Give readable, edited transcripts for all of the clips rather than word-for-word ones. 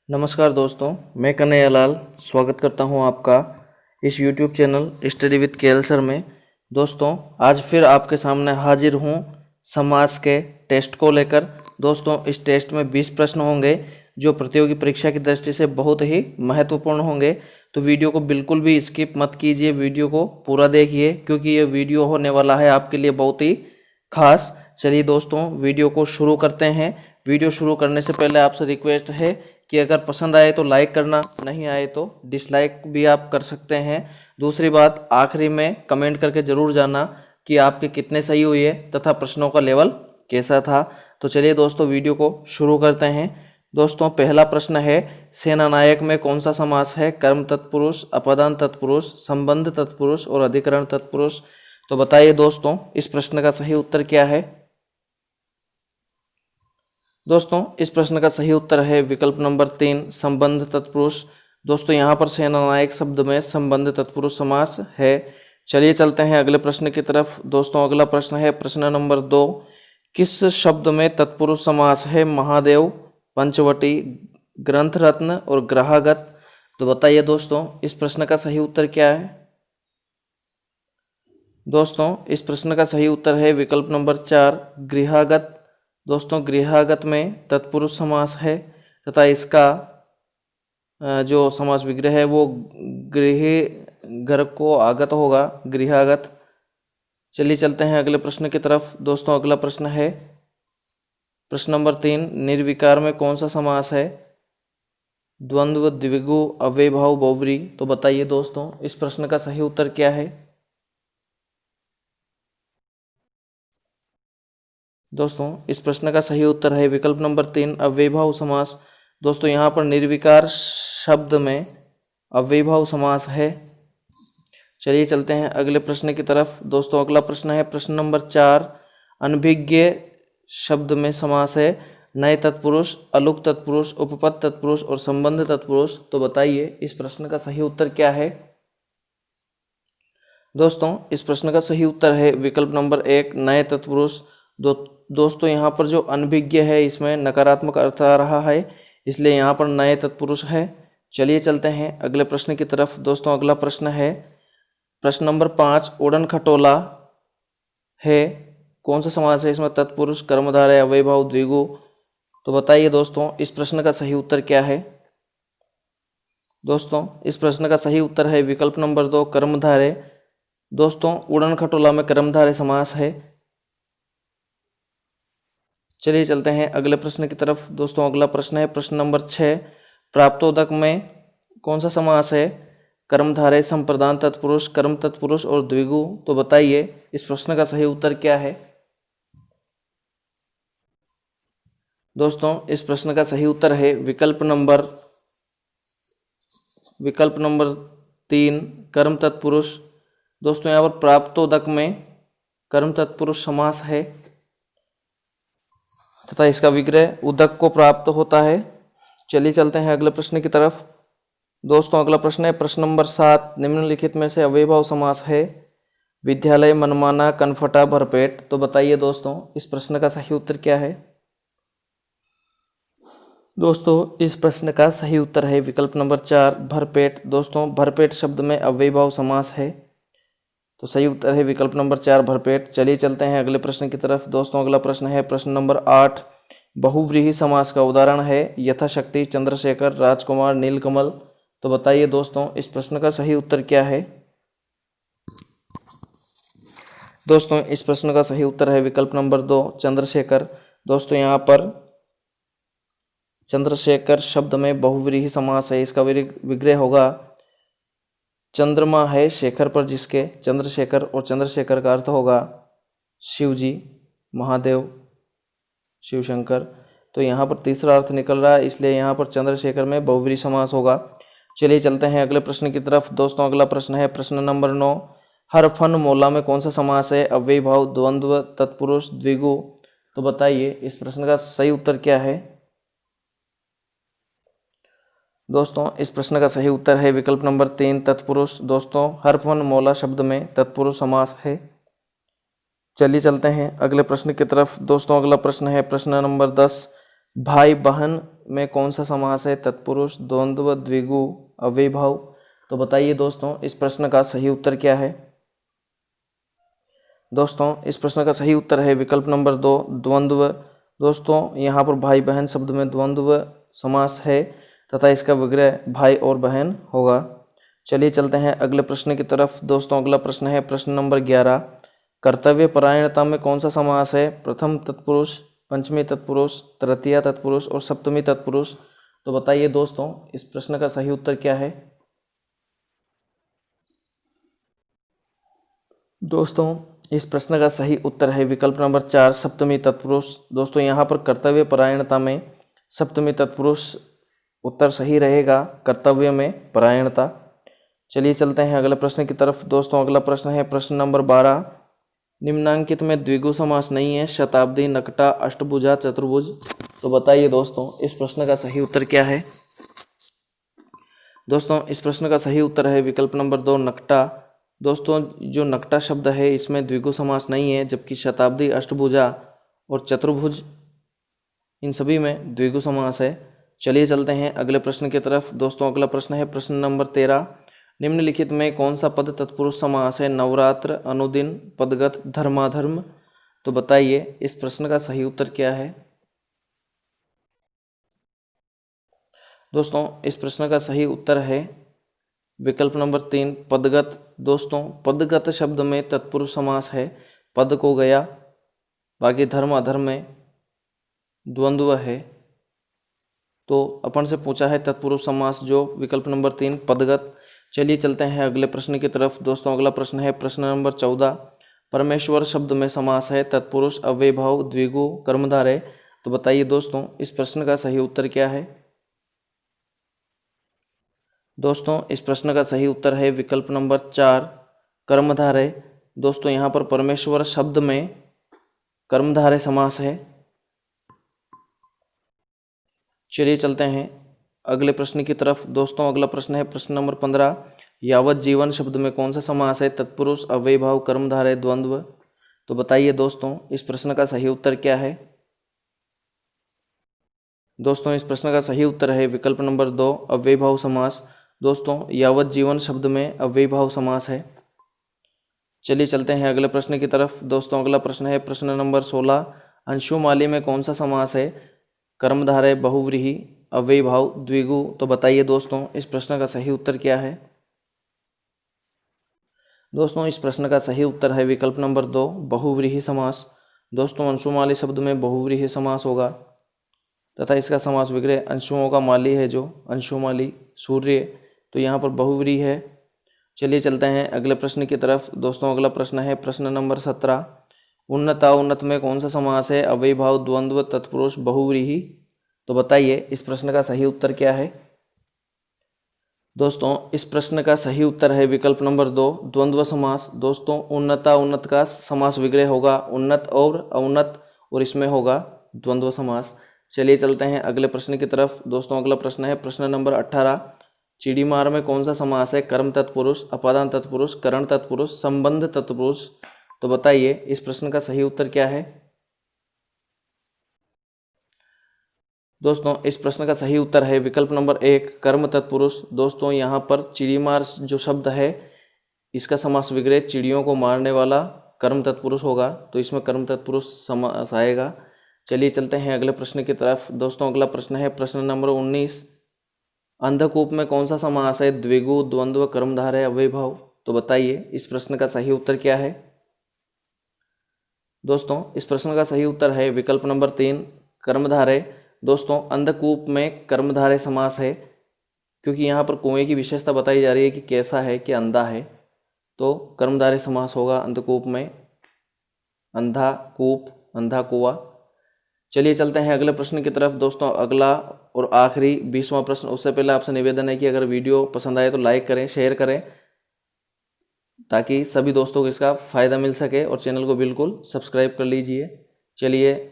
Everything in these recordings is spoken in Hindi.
नमस्कार दोस्तों, मैं कन्हैया लाल स्वागत करता हूं आपका इस YouTube channel study with KL sir में। दोस्तों, आज फिर आपके सामने हाजिर हूं समाज के टेस्ट को लेकर। दोस्तों, इस टेस्ट में 20 प्रश्न होंगे जो प्रतियोगी परीक्षा की दृष्टि से बहुत ही महत्वपूर्ण होंगे। तो वीडियो को बिल्कुल भी स्किप मत कीजिए, वीडियो को पूरा देखिए क्योंकि ये वीडियो होने वाला है आपके लिए बहुत ही खास। चलिए दोस्तों, वीडियो को शुरू करते हैं। वीडियो शुरू करने से पहले आपसे रिक्वेस्ट है कि अगर पसंद आए तो लाइक करना, नहीं आए तो डिसलाइक भी आप कर सकते हैं। दूसरी बात, आखिरी में कमेंट करके ज़रूर जाना कि आपके कितने सही हुए तथा प्रश्नों का लेवल कैसा था। तो चलिए दोस्तों, वीडियो को शुरू करते हैं। दोस्तों, पहला प्रश्न है, सेनानायक में कौन सा समास है? कर्म तत्पुरुष, अपदान तत्पुरुष, संबंध तत्पुरुष और अधिकरण तत्पुरुष। तो बताइए दोस्तों, इस प्रश्न का सही उत्तर क्या है? दोस्तों, इस प्रश्न का सही उत्तर है विकल्प नंबर 3, संबंध तत्पुरुष। दोस्तों, यहाँ पर सेनानायक शब्द में संबंध तत्पुरुष समास है। चलिए चलते हैं अगले प्रश्न की तरफ। दोस्तों, अगला प्रश्न है प्रश्न नंबर 2, किस शब्द में तत्पुरुष समास है? महादेव, पंचवटी, ग्रंथ रत्न और ग्रहागत। तो बताइए दोस्तों, इस प्रश्न का सही उत्तर क्या है? दोस्तों, इस प्रश्न का सही उत्तर है विकल्प नंबर 4, गृहागत। दोस्तों, गृहागत में तत्पुरुष समास है तथा इसका जो समास विग्रह है वो गृह घर को आगत होगा, गृहागत। चलिए चलते हैं अगले प्रश्न की तरफ। दोस्तों, अगला प्रश्न है प्रश्न नंबर 3, निर्विकार में कौन सा समास है? द्वंद्व, द्विगु, अव्ययभाव, बहुव्रीहि। तो बताइए दोस्तों, इस प्रश्न का सही उत्तर क्या है? दोस्तों, इस प्रश्न का सही उत्तर है विकल्प नंबर 3, अव्ययभाव समास। दोस्तों, यहाँ पर निर्विकार शब्द में अव्ययभाव समास है। चलिए चलते हैं अगले प्रश्न की तरफ। दोस्तों, अगला प्रश्न है प्रश्न नंबर 4, अनभिज्ञ शब्द में समास है नए तत्पुरुष, अलुक तत्पुरुष, उपपद तत्पुरुष और संबंध तत्पुरुष। तो बताइए, इस प्रश्न का सही उत्तर क्या है? दोस्तों, इस प्रश्न का सही उत्तर है विकल्प नंबर 1, नए तत्पुरुष। दोस्तों, यहाँ पर जो अनभिज्ञ है इसमें नकारात्मक अर्थ आ रहा है, इसलिए यहाँ पर नए तत्पुरुष है। चलिए चलते हैं अगले प्रश्न की तरफ। दोस्तों, अगला प्रश्न है प्रश्न नंबर 5, उड़न खटोला है कौन सा समास है? इसमें तत्पुरुष, कर्मधारय, अव्ययभाव, द्विगु। तो बताइए दोस्तों, इस प्रश्न का सही उत्तर क्या है? दोस्तों, इस प्रश्न का सही उत्तर है विकल्प नंबर 2, कर्मधारय। दोस्तों, उड़न खटोला में कर्मधारय समास है। चलिए चलते हैं अगले प्रश्न की तरफ। दोस्तों, अगला प्रश्न है प्रश्न नंबर 6, प्राप्तोदक में कौन सा समास है? कर्मधारय, संप्रदान तत्पुरुष, कर्म तत्पुरुष और द्विगु। तो बताइए, इस प्रश्न का सही उत्तर क्या है? दोस्तों, इस प्रश्न का सही उत्तर है विकल्प नंबर 3, कर्म तत्पुरुष। दोस्तों, यहाँ पर प्राप्तोदक में कर्म तत्पुरुष समास है तथा इसका विग्रह उदक को प्राप्त होता है। चलिए चलते हैं अगले प्रश्न की तरफ। दोस्तों, अगला प्रश्न है प्रश्न नंबर 7, निम्नलिखित में से अव्ययभाव समास है? विद्यालय, मनमाना, कनफटा, भरपेट। तो बताइए दोस्तों, इस प्रश्न का सही उत्तर क्या है? दोस्तों, इस प्रश्न का सही उत्तर है विकल्प नंबर 4, भरपेट। दोस्तों, भरपेट शब्द में अव्ययभाव समास है, तो सही उत्तर है विकल्प नंबर 4, भरपेट। चलिए चलते हैं अगले प्रश्न की तरफ। दोस्तों, अगला प्रश्न है प्रश्न नंबर 8, बहुव्रीहि समास का उदाहरण है? यथाशक्ति, चंद्रशेखर, राजकुमार, नीलकमल। तो बताइए दोस्तों, इस प्रश्न का सही उत्तर क्या है? दोस्तों, इस प्रश्न का सही उत्तर है विकल्प नंबर 2, चंद्रशेखर। दोस्तों, यहाँ पर चंद्रशेखर शब्द में बहुव्रीहि समास है, इसका विग्रह होगा चंद्रमा है शेखर पर जिसके, चंद्रशेखर, और चंद्रशेखर का अर्थ होगा शिव जी, महादेव, शिव शंकर। तो यहाँ पर तीसरा अर्थ निकल रहा है, इसलिए यहाँ पर चंद्रशेखर में बहुव्रीहि समास होगा। चलिए चलते हैं अगले प्रश्न की तरफ। दोस्तों, अगला प्रश्न है प्रश्न नंबर 9, हर फन मोला में कौन सा समास है? अव्ययभाव, द्वंद्व, तत्पुरुष, द्विगु। तो बताइए, इस प्रश्न का सही उत्तर क्या है? दोस्तों, इस प्रश्न का सही उत्तर है विकल्प नंबर 3, तत्पुरुष। दोस्तों, हर फन मोला शब्द में तत्पुरुष समास है। चलिए चलते हैं अगले प्रश्न की तरफ। दोस्तों, अगला प्रश्न है प्रश्न नंबर 10, भाई बहन में कौन सा समास है? तत्पुरुष, द्वंद्व, द्विगु, अव्ययीभाव। तो बताइए दोस्तों इस प्रश्न का सही उत्तर क्या है? दोस्तों इस प्रश्न का सही उत्तर है विकल्प नंबर 2, द्वंद्व। दोस्तों यहाँ पर भाई बहन शब्द में द्वंद्व समास है तथा इसका विग्रह भाई और बहन होगा। चलिए चलते हैं अगले प्रश्न की तरफ। दोस्तों अगला प्रश्न है प्रश्न नंबर 11। कर्तव्य परायणता में कौन सा समास है? प्रथम तत्पुरुष, पंचमी तत्पुरुष, तृतीया तत्पुरुष और सप्तमी तत्पुरुष। तो बताइए दोस्तों इस प्रश्न का सही उत्तर क्या है? दोस्तों इस प्रश्न का सही उत्तर है विकल्प नंबर 4, सप्तमी तत्पुरुष। दोस्तों यहाँ पर कर्तव्य परायणता में सप्तमी तत्पुरुष उत्तर सही रहेगा, कर्तव्य में परायणता। चलिए चलते हैं अगले प्रश्न की तरफ। दोस्तों अगला प्रश्न है प्रश्न नंबर 12। निम्नांकित में द्विगु समास नहीं है, शताब्दी, नकटा, अष्टभुजा, चतुर्भुज। तो बताइए दोस्तों इस प्रश्न का सही उत्तर क्या है? दोस्तों इस प्रश्न का सही उत्तर है विकल्प नंबर 2, नकटा। दोस्तों जो नकटा शब्द है इसमें द्विगु समास नहीं है, जबकि शताब्दी, अष्टभुजा और चतुर्भुज इन सभी में द्विगु समास है। चलिए चलते हैं अगले प्रश्न की तरफ। दोस्तों अगला प्रश्न है प्रश्न नंबर 13। निम्नलिखित में कौन सा पद तत्पुरुष समास है? नवरात्र, अनुदिन, पदगत, धर्माधर्म। तो बताइए इस प्रश्न का सही उत्तर क्या है? दोस्तों इस प्रश्न का सही उत्तर है विकल्प नंबर 3, पदगत। दोस्तों पदगत शब्द में तत्पुरुष समास है, पद को गया। बाकी धर्म अधर्म में द्वंद्व है। तो अपन से पूछा है तत्पुरुष समास जो विकल्प नंबर 3, पदगत। चलिए चलते हैं अगले प्रश्न की तरफ। दोस्तों अगला प्रश्न है प्रश्न नंबर 14। परमेश्वर शब्द में समास है, तत्पुरुष, अव्ययीभाव, द्विगु, कर्मधारय। तो बताइए दोस्तों इस प्रश्न का सही उत्तर क्या है? दोस्तों इस प्रश्न का सही उत्तर है विकल्प नंबर 4, कर्मधारय। दोस्तों यहाँ पर परमेश्वर शब्द में कर्मधारय समास है। चलिए चलते हैं अगले प्रश्न की तरफ। दोस्तों अगला प्रश्न है प्रश्न नंबर 15। यावत जीवन शब्द में कौन सा समास है? तत्पुरुष, अव्ययीभाव, कर्मधारय, द्वंद्व। तो बताइए दोस्तों इस प्रश्न का सही उत्तर क्या है? दोस्तों इस प्रश्न का सही उत्तर है विकल्प नंबर 2, अव्ययीभाव समास। दोस्तों यावत जीवन शब्द में अव्ययीभाव समास है। चलिए चलते हैं अगले प्रश्न की तरफ। दोस्तों अगला प्रश्न है प्रश्न नंबर 16। अंशुमाली में कौन सा समास है? कर्मधारय, बहुव्रीहि, अव्ययीभाव, द्विगु। तो बताइए दोस्तों इस प्रश्न का सही उत्तर क्या है? दोस्तों इस प्रश्न का सही उत्तर है विकल्प नंबर 2, बहुव्रीहि समास। दोस्तों अंशुमाली शब्द में बहुव्रीहि समास होगा तथा इसका समास विग्रह अंशुओं का माली है, जो अंशुमाली, सूर्य। तो यहाँ पर बहुव्रीहि है। चलिए चलते हैं अगले प्रश्न की तरफ। दोस्तों अगला प्रश्न है प्रश्न नंबर 17। उन्नता, उन्नत में कौन सा समास है? अव्ययीभाव, द्वंद्व, तत्पुरुष, बहुव्रीहि। तो बताइए इस प्रश्न का सही उत्तर क्या है? दोस्तों इस प्रश्न का सही उत्तर है विकल्प नंबर 2, द्वंद्व समास। दोस्तों उन्नता, उन्नत का समास विग्रह होगा उन्नत और अवनत, और इसमें होगा द्वंद्व समास। चलिए चलते हैं अगले प्रश्न की तरफ। दोस्तों अगला प्रश्न है प्रश्न नंबर 18। चिड़ीमार में कौन सा समास है? कर्म तत्पुरुष, अपादान तत्पुरुष, करण तत्पुरुष, संबंध तत्पुरुष। तो बताइए इस प्रश्न का सही उत्तर क्या है? दोस्तों इस प्रश्न का सही उत्तर है विकल्प नंबर 1, कर्म तत्पुरुष। दोस्तों यहाँ पर चिड़ीमार जो शब्द है इसका समास विग्रह चिड़ियों को मारने वाला कर्म तत्पुरुष होगा, तो इसमें कर्म तत्पुरुष समास आएगा। चलिए चलते हैं अगले प्रश्न की तरफ। दोस्तों अगला प्रश्न है प्रश्न नंबर 19। अंधकूप में कौन सा समास है? द्विगु, द्वंद्व, कर्मधारय, अव्ययीभाव। तो बताइए इस प्रश्न का सही उत्तर क्या है? दोस्तों इस प्रश्न का सही उत्तर है विकल्प नंबर 3, कर्मधारय। दोस्तों अंधकूप में कर्मधारय समास है, क्योंकि यहाँ पर कुएं की विशेषता बताई जा रही है कि कैसा है, कि अंधा है, तो कर्मधारय समास होगा अंधकूप में। अंधा कूप, अंधा कुआं। चलिए चलते हैं अगले प्रश्न की तरफ। दोस्तों अगला और आखिरी 20वां प्रश्न। उससे पहले आपसे निवेदन है कि अगर वीडियो पसंद आए तो लाइक करें, शेयर करें, ताकि सभी दोस्तों को इसका फ़ायदा मिल सके, और चैनल को बिल्कुल सब्सक्राइब कर लीजिए। चलिए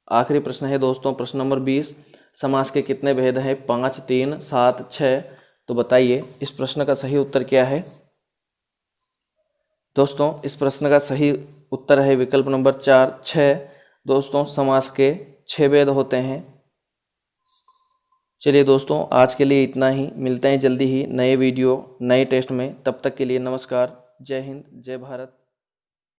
आखिरी प्रश्न है दोस्तों प्रश्न नंबर 20। समास के कितने भेद हैं? 5, 3, 7, 6। तो बताइए इस प्रश्न का सही उत्तर क्या है? दोस्तों इस प्रश्न का सही उत्तर है विकल्प नंबर 4, 6। दोस्तों समास के 6 भेद होते हैं। चलिए दोस्तों, आज के लिए इतना ही। मिलते हैं जल्दी ही नए वीडियो नए टेस्ट में। तब तक के लिए नमस्कार। जय हिंद, जय भारत।